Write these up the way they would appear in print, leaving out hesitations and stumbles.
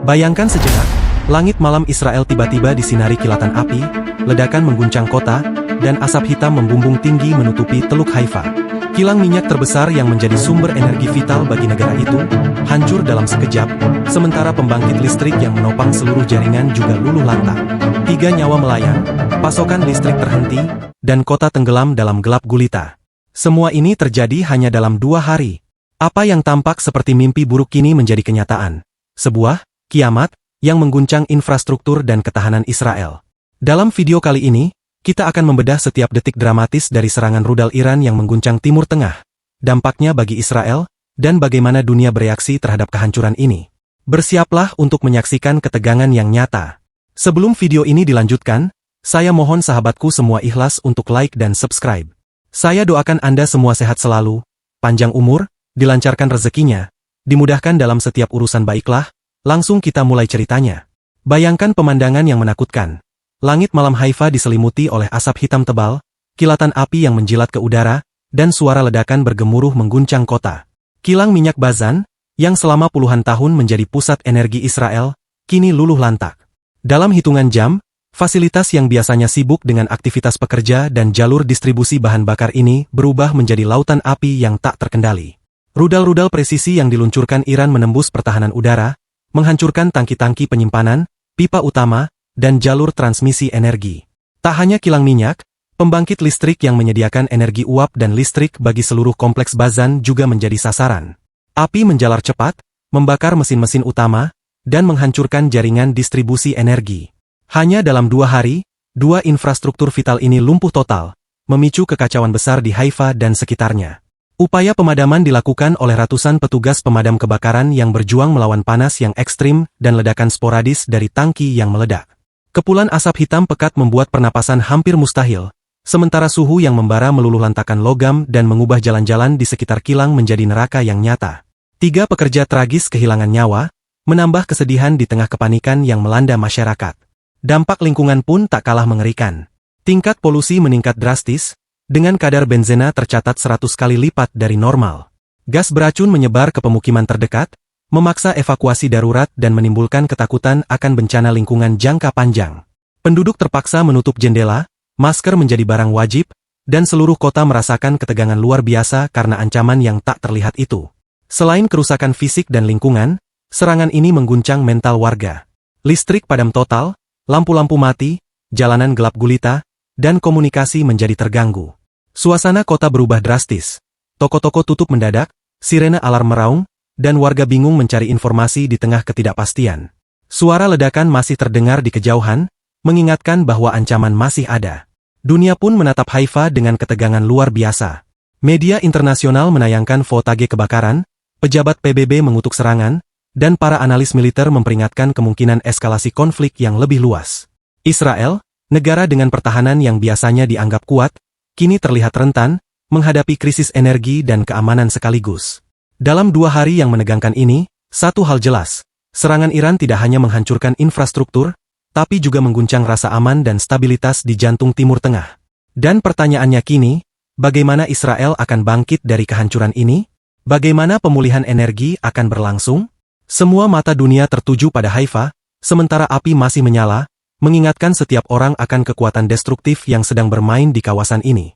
Bayangkan sejenak, langit malam Israel tiba-tiba disinari kilatan api, ledakan mengguncang kota, dan asap hitam membumbung tinggi menutupi Teluk Haifa. Kilang minyak terbesar yang menjadi sumber energi vital bagi negara itu, hancur dalam sekejap, sementara pembangkit listrik yang menopang seluruh jaringan juga luluh lantak. 3 nyawa melayang, pasokan listrik terhenti, dan kota tenggelam dalam gelap gulita. Semua ini terjadi hanya dalam 2 hari. Apa yang tampak seperti mimpi buruk kini menjadi kenyataan. Sebuah kiamat yang mengguncang infrastruktur dan ketahanan Israel. Dalam video kali ini, kita akan membedah setiap detik dramatis dari serangan rudal Iran yang mengguncang Timur Tengah, dampaknya bagi Israel, dan bagaimana dunia bereaksi terhadap kehancuran ini. Bersiaplah untuk menyaksikan ketegangan yang nyata. Sebelum video ini dilanjutkan, saya mohon sahabatku semua ikhlas untuk like dan subscribe. Saya doakan Anda semua sehat selalu, panjang umur, dilancarkan rezekinya, dimudahkan dalam setiap urusan baiklah. Langsung kita mulai ceritanya. Bayangkan pemandangan yang menakutkan. Langit malam Haifa diselimuti oleh asap hitam tebal, kilatan api yang menjilat ke udara, dan suara ledakan bergemuruh mengguncang kota. Kilang minyak Bazan, yang selama puluhan tahun menjadi pusat energi Israel, kini luluh lantak. Dalam hitungan jam, fasilitas yang biasanya sibuk dengan aktivitas pekerja dan jalur distribusi bahan bakar ini berubah menjadi lautan api yang tak terkendali. Rudal-rudal presisi yang diluncurkan Iran menembus pertahanan udara, menghancurkan tangki-tangki penyimpanan, pipa utama, dan jalur transmisi energi. Tak hanya kilang minyak, pembangkit listrik yang menyediakan energi uap dan listrik bagi seluruh kompleks Bazan juga menjadi sasaran. Api menjalar cepat, membakar mesin-mesin utama, dan menghancurkan jaringan distribusi energi. Hanya dalam 2 hari, 2 infrastruktur vital ini lumpuh total, memicu kekacauan besar di Haifa dan sekitarnya. Upaya pemadaman dilakukan oleh ratusan petugas pemadam kebakaran yang berjuang melawan panas yang ekstrim dan ledakan sporadis dari tangki yang meledak. Kepulan asap hitam pekat membuat pernapasan hampir mustahil, sementara suhu yang membara meluluh lantakan logam dan mengubah jalan-jalan di sekitar kilang menjadi neraka yang nyata. 3 pekerja tragis kehilangan nyawa, menambah kesedihan di tengah kepanikan yang melanda masyarakat. Dampak lingkungan pun tak kalah mengerikan. Tingkat polusi meningkat drastis, dengan kadar benzena tercatat 100 kali lipat dari normal. Gas beracun menyebar ke pemukiman terdekat, memaksa evakuasi darurat dan menimbulkan ketakutan akan bencana lingkungan jangka panjang. Penduduk terpaksa menutup jendela, masker menjadi barang wajib, dan seluruh kota merasakan ketegangan luar biasa karena ancaman yang tak terlihat itu. Selain kerusakan fisik dan lingkungan, serangan ini mengguncang mental warga. Listrik padam total, lampu-lampu mati, jalanan gelap gulita, dan komunikasi menjadi terganggu. Suasana kota berubah drastis. Toko-toko tutup mendadak, sirene alarm meraung, dan warga bingung mencari informasi di tengah ketidakpastian. Suara ledakan masih terdengar di kejauhan, mengingatkan bahwa ancaman masih ada. Dunia pun menatap Haifa dengan ketegangan luar biasa. Media internasional menayangkan fotage kebakaran, pejabat PBB mengutuk serangan, dan para analis militer memperingatkan kemungkinan eskalasi konflik yang lebih luas. Israel, negara dengan pertahanan yang biasanya dianggap kuat, kini terlihat rentan, menghadapi krisis energi dan keamanan sekaligus. Dalam 2 hari yang menegangkan ini, satu hal jelas, serangan Iran tidak hanya menghancurkan infrastruktur, tapi juga mengguncang rasa aman dan stabilitas di jantung Timur Tengah. Dan pertanyaannya kini, bagaimana Israel akan bangkit dari kehancuran ini? Bagaimana pemulihan energi akan berlangsung? Semua mata dunia tertuju pada Haifa, sementara api masih menyala, mengingatkan setiap orang akan kekuatan destruktif yang sedang bermain di kawasan ini.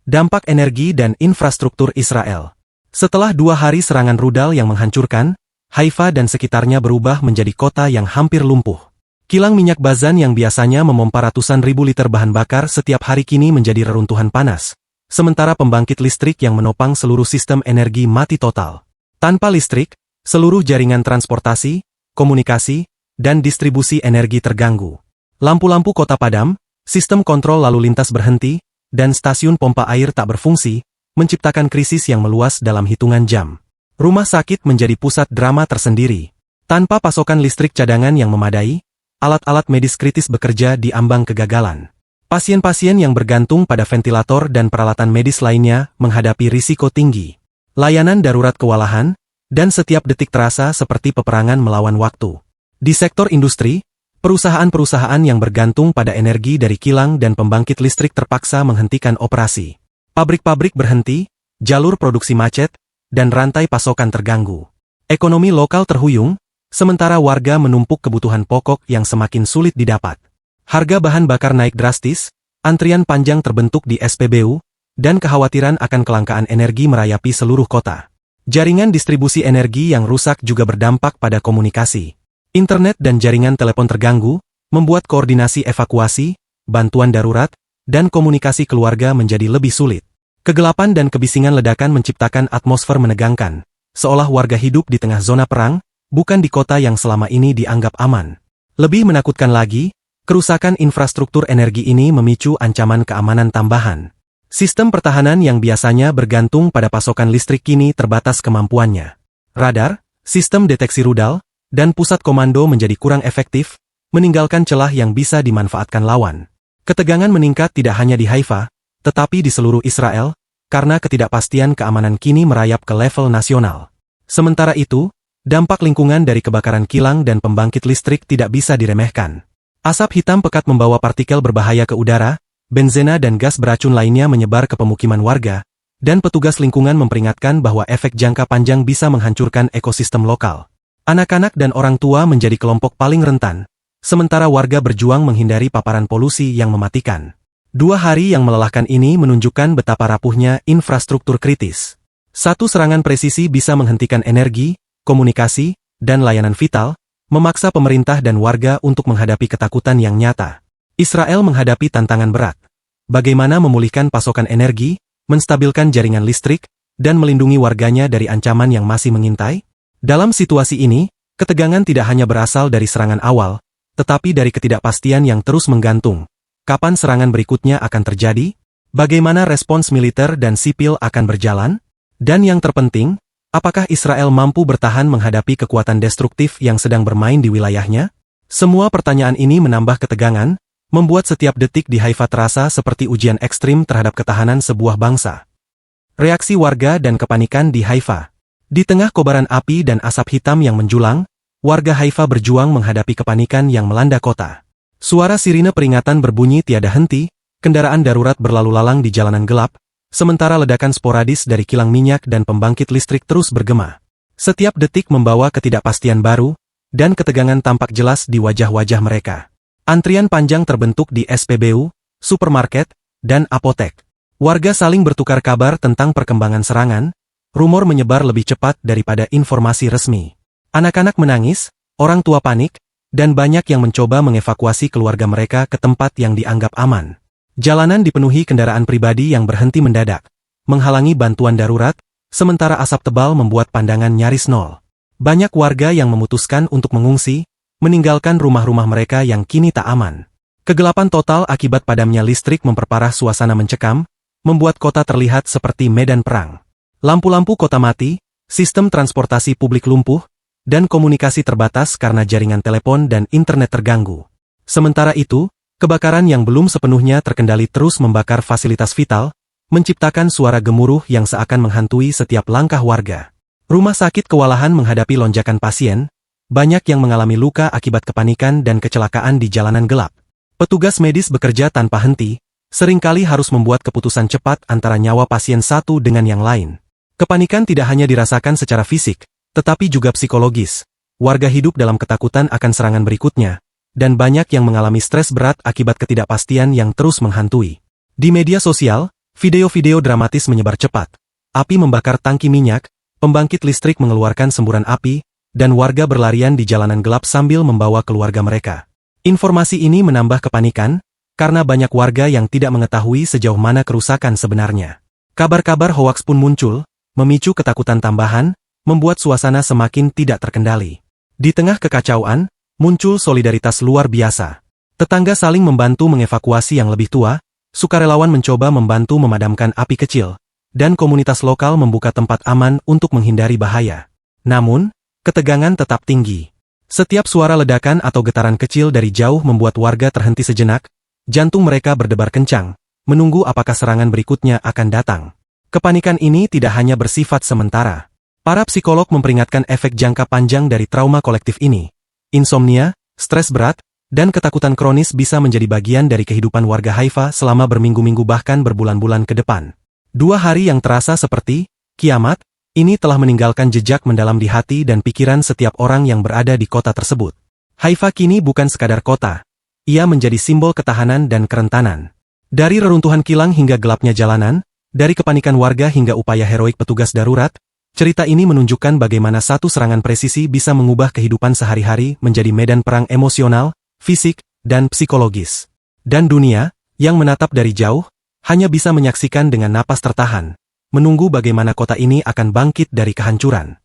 Dampak energi dan infrastruktur Israel. Setelah 2 hari serangan rudal yang menghancurkan, Haifa dan sekitarnya berubah menjadi kota yang hampir lumpuh. Kilang minyak Bazan yang biasanya memompa ratusan ribu liter bahan bakar setiap hari kini menjadi reruntuhan panas, sementara pembangkit listrik yang menopang seluruh sistem energi mati total. Tanpa listrik, seluruh jaringan transportasi, komunikasi, dan distribusi energi terganggu. Lampu-lampu kota padam, sistem kontrol lalu lintas berhenti, dan stasiun pompa air tak berfungsi, menciptakan krisis yang meluas dalam hitungan jam. Rumah sakit menjadi pusat drama tersendiri. Tanpa pasokan listrik cadangan yang memadai, alat-alat medis kritis bekerja di ambang kegagalan. Pasien-pasien yang bergantung pada ventilator dan peralatan medis lainnya menghadapi risiko tinggi. Layanan darurat kewalahan, dan setiap detik terasa seperti peperangan melawan waktu. Di sektor industri, perusahaan-perusahaan yang bergantung pada energi dari kilang dan pembangkit listrik terpaksa menghentikan operasi. Pabrik-pabrik berhenti, jalur produksi macet, dan rantai pasokan terganggu. Ekonomi lokal terhuyung, sementara warga menumpuk kebutuhan pokok yang semakin sulit didapat. Harga bahan bakar naik drastis, antrian panjang terbentuk di SPBU, dan kekhawatiran akan kelangkaan energi merayapi seluruh kota. Jaringan distribusi energi yang rusak juga berdampak pada komunikasi. Internet dan jaringan telepon terganggu, membuat koordinasi evakuasi, bantuan darurat, dan komunikasi keluarga menjadi lebih sulit. Kegelapan dan kebisingan ledakan menciptakan atmosfer menegangkan, seolah warga hidup di tengah zona perang, bukan di kota yang selama ini dianggap aman. Lebih menakutkan lagi, kerusakan infrastruktur energi ini memicu ancaman keamanan tambahan. Sistem pertahanan yang biasanya bergantung pada pasokan listrik kini terbatas kemampuannya. Radar, sistem deteksi rudal, dan pusat komando menjadi kurang efektif, meninggalkan celah yang bisa dimanfaatkan lawan. Ketegangan meningkat tidak hanya di Haifa, tetapi di seluruh Israel, karena ketidakpastian keamanan kini merayap ke level nasional. Sementara itu, dampak lingkungan dari kebakaran kilang dan pembangkit listrik tidak bisa diremehkan. Asap hitam pekat membawa partikel berbahaya ke udara, benzena dan gas beracun lainnya menyebar ke pemukiman warga, dan petugas lingkungan memperingatkan bahwa efek jangka panjang bisa menghancurkan ekosistem lokal. Anak-anak dan orang tua menjadi kelompok paling rentan, sementara warga berjuang menghindari paparan polusi yang mematikan. 2 hari yang melelahkan ini menunjukkan betapa rapuhnya infrastruktur kritis. Satu serangan presisi bisa menghentikan energi, komunikasi, dan layanan vital, memaksa pemerintah dan warga untuk menghadapi ketakutan yang nyata. Israel menghadapi tantangan berat. Bagaimana memulihkan pasokan energi, menstabilkan jaringan listrik, dan melindungi warganya dari ancaman yang masih mengintai? Dalam situasi ini, ketegangan tidak hanya berasal dari serangan awal, tetapi dari ketidakpastian yang terus menggantung. Kapan serangan berikutnya akan terjadi? Bagaimana respons militer dan sipil akan berjalan? Dan yang terpenting, apakah Israel mampu bertahan menghadapi kekuatan destruktif yang sedang bermain di wilayahnya? Semua pertanyaan ini menambah ketegangan, membuat setiap detik di Haifa terasa seperti ujian ekstrim terhadap ketahanan sebuah bangsa. Reaksi warga dan kepanikan di Haifa. Di tengah kobaran api dan asap hitam yang menjulang, warga Haifa berjuang menghadapi kepanikan yang melanda kota. Suara sirine peringatan berbunyi tiada henti, kendaraan darurat berlalu lalang di jalanan gelap, sementara ledakan sporadis dari kilang minyak dan pembangkit listrik terus bergema. Setiap detik membawa ketidakpastian baru, dan ketegangan tampak jelas di wajah-wajah mereka. Antrian panjang terbentuk di SPBU, supermarket, dan apotek. Warga saling bertukar kabar tentang perkembangan serangan, rumor menyebar lebih cepat daripada informasi resmi. Anak-anak menangis, orang tua panik, dan banyak yang mencoba mengevakuasi keluarga mereka ke tempat yang dianggap aman. Jalanan dipenuhi kendaraan pribadi yang berhenti mendadak, menghalangi bantuan darurat, sementara asap tebal membuat pandangan nyaris nol. Banyak warga yang memutuskan untuk mengungsi, meninggalkan rumah-rumah mereka yang kini tak aman. Kegelapan total akibat padamnya listrik memperparah suasana mencekam, membuat kota terlihat seperti medan perang. Lampu-lampu kota mati, sistem transportasi publik lumpuh, dan komunikasi terbatas karena jaringan telepon dan internet terganggu. Sementara itu, kebakaran yang belum sepenuhnya terkendali terus membakar fasilitas vital, menciptakan suara gemuruh yang seakan menghantui setiap langkah warga. Rumah sakit kewalahan menghadapi lonjakan pasien, banyak yang mengalami luka akibat kepanikan dan kecelakaan di jalanan gelap. Petugas medis bekerja tanpa henti, seringkali harus membuat keputusan cepat antara nyawa pasien satu dengan yang lain. Kepanikan tidak hanya dirasakan secara fisik, tetapi juga psikologis. Warga hidup dalam ketakutan akan serangan berikutnya, dan banyak yang mengalami stres berat akibat ketidakpastian yang terus menghantui. Di media sosial, video-video dramatis menyebar cepat. Api membakar tangki minyak, pembangkit listrik mengeluarkan semburan api, dan warga berlarian di jalanan gelap sambil membawa keluarga mereka. Informasi ini menambah kepanikan, karena banyak warga yang tidak mengetahui sejauh mana kerusakan sebenarnya. Kabar-kabar hoaks pun muncul, memicu ketakutan tambahan, membuat suasana semakin tidak terkendali. Di tengah kekacauan, muncul solidaritas luar biasa. Tetangga saling membantu mengevakuasi yang lebih tua, sukarelawan mencoba membantu memadamkan api kecil, dan komunitas lokal membuka tempat aman untuk menghindari bahaya. Namun, ketegangan tetap tinggi. Setiap suara ledakan atau getaran kecil dari jauh membuat warga terhenti sejenak, jantung mereka berdebar kencang, menunggu apakah serangan berikutnya akan datang. Kepanikan ini tidak hanya bersifat sementara. Para psikolog memperingatkan efek jangka panjang dari trauma kolektif ini. Insomnia, stres berat, dan ketakutan kronis bisa menjadi bagian dari kehidupan warga Haifa selama berminggu-minggu bahkan berbulan-bulan ke depan. 2 hari yang terasa seperti kiamat, Ini telah meninggalkan jejak mendalam di hati dan pikiran setiap orang yang berada di kota tersebut. Haifa kini bukan sekadar kota. Ia menjadi simbol ketahanan dan kerentanan. Dari reruntuhan kilang hingga gelapnya jalanan, dari kepanikan warga hingga upaya heroik petugas darurat, cerita ini menunjukkan bagaimana satu serangan presisi bisa mengubah kehidupan sehari-hari menjadi medan perang emosional, fisik, dan psikologis. Dan dunia, yang menatap dari jauh, hanya bisa menyaksikan dengan napas tertahan, menunggu bagaimana kota ini akan bangkit dari kehancuran.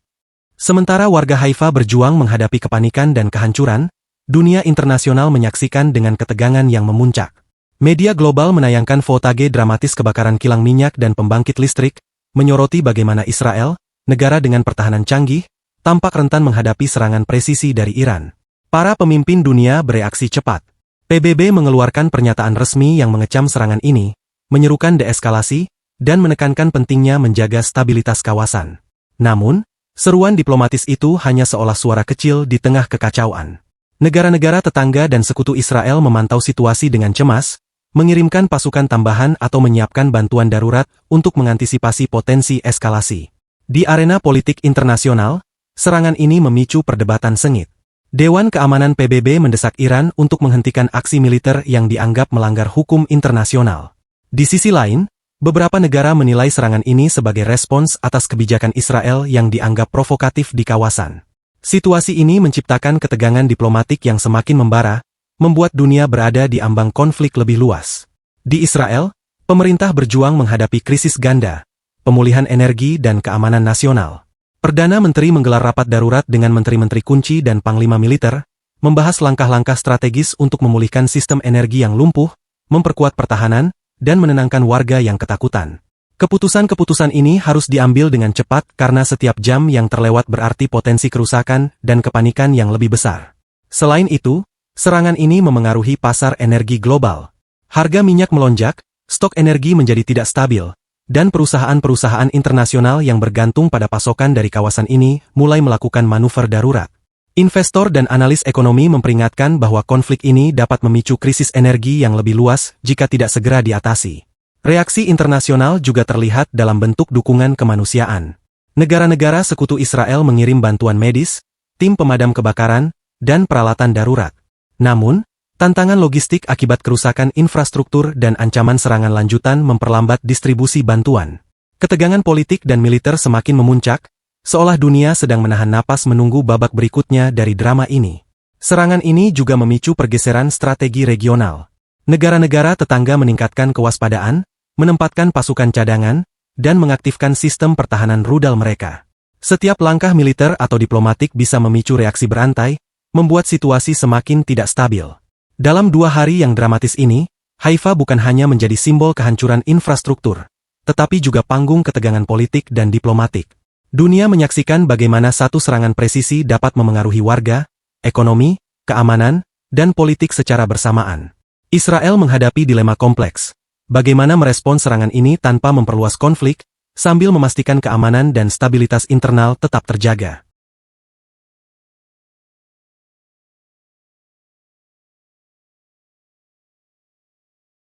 Sementara warga Haifa berjuang menghadapi kepanikan dan kehancuran, dunia internasional menyaksikan dengan ketegangan yang memuncak. Media global menayangkan footage dramatis kebakaran kilang minyak dan pembangkit listrik, menyoroti bagaimana Israel, negara dengan pertahanan canggih, tampak rentan menghadapi serangan presisi dari Iran. Para pemimpin dunia bereaksi cepat. PBB mengeluarkan pernyataan resmi yang mengecam serangan ini, menyerukan deeskalasi, dan menekankan pentingnya menjaga stabilitas kawasan. Namun, seruan diplomatis itu hanya seolah suara kecil di tengah kekacauan. Negara-negara tetangga dan sekutu Israel memantau situasi dengan cemas, mengirimkan pasukan tambahan atau menyiapkan bantuan darurat untuk mengantisipasi potensi eskalasi. Di arena politik internasional, serangan ini memicu perdebatan sengit. Dewan Keamanan PBB mendesak Iran untuk menghentikan aksi militer yang dianggap melanggar hukum internasional. Di sisi lain, beberapa negara menilai serangan ini sebagai respons atas kebijakan Israel yang dianggap provokatif di kawasan. Situasi ini menciptakan ketegangan diplomatik yang semakin membara, membuat dunia berada di ambang konflik lebih luas. Di Israel, pemerintah berjuang menghadapi krisis ganda, pemulihan energi dan keamanan nasional. Perdana Menteri menggelar rapat darurat dengan menteri-menteri kunci dan panglima militer, membahas langkah-langkah strategis untuk memulihkan sistem energi yang lumpuh, memperkuat pertahanan, dan menenangkan warga yang ketakutan. Keputusan-keputusan ini harus diambil dengan cepat karena setiap jam yang terlewat berarti potensi kerusakan dan kepanikan yang lebih besar. Selain itu, serangan ini memengaruhi pasar energi global. Harga minyak melonjak, stok energi menjadi tidak stabil, dan perusahaan-perusahaan internasional yang bergantung pada pasokan dari kawasan ini mulai melakukan manuver darurat. Investor dan analis ekonomi memperingatkan bahwa konflik ini dapat memicu krisis energi yang lebih luas jika tidak segera diatasi. Reaksi internasional juga terlihat dalam bentuk dukungan kemanusiaan. Negara-negara sekutu Israel mengirim bantuan medis, tim pemadam kebakaran, dan peralatan darurat. Namun, tantangan logistik akibat kerusakan infrastruktur dan ancaman serangan lanjutan memperlambat distribusi bantuan. Ketegangan politik dan militer semakin memuncak, seolah dunia sedang menahan napas menunggu babak berikutnya dari drama ini. Serangan ini juga memicu pergeseran strategi regional. Negara-negara tetangga meningkatkan kewaspadaan, menempatkan pasukan cadangan, dan mengaktifkan sistem pertahanan rudal mereka. Setiap langkah militer atau diplomatik bisa memicu reaksi berantai, membuat situasi semakin tidak stabil. Dalam 2 hari yang dramatis ini, Haifa bukan hanya menjadi simbol kehancuran infrastruktur, tetapi juga panggung ketegangan politik dan diplomatik. Dunia menyaksikan bagaimana satu serangan presisi dapat memengaruhi warga, ekonomi, keamanan, dan politik secara bersamaan. Israel menghadapi dilema kompleks. Bagaimana merespons serangan ini tanpa memperluas konflik, sambil memastikan keamanan dan stabilitas internal tetap terjaga.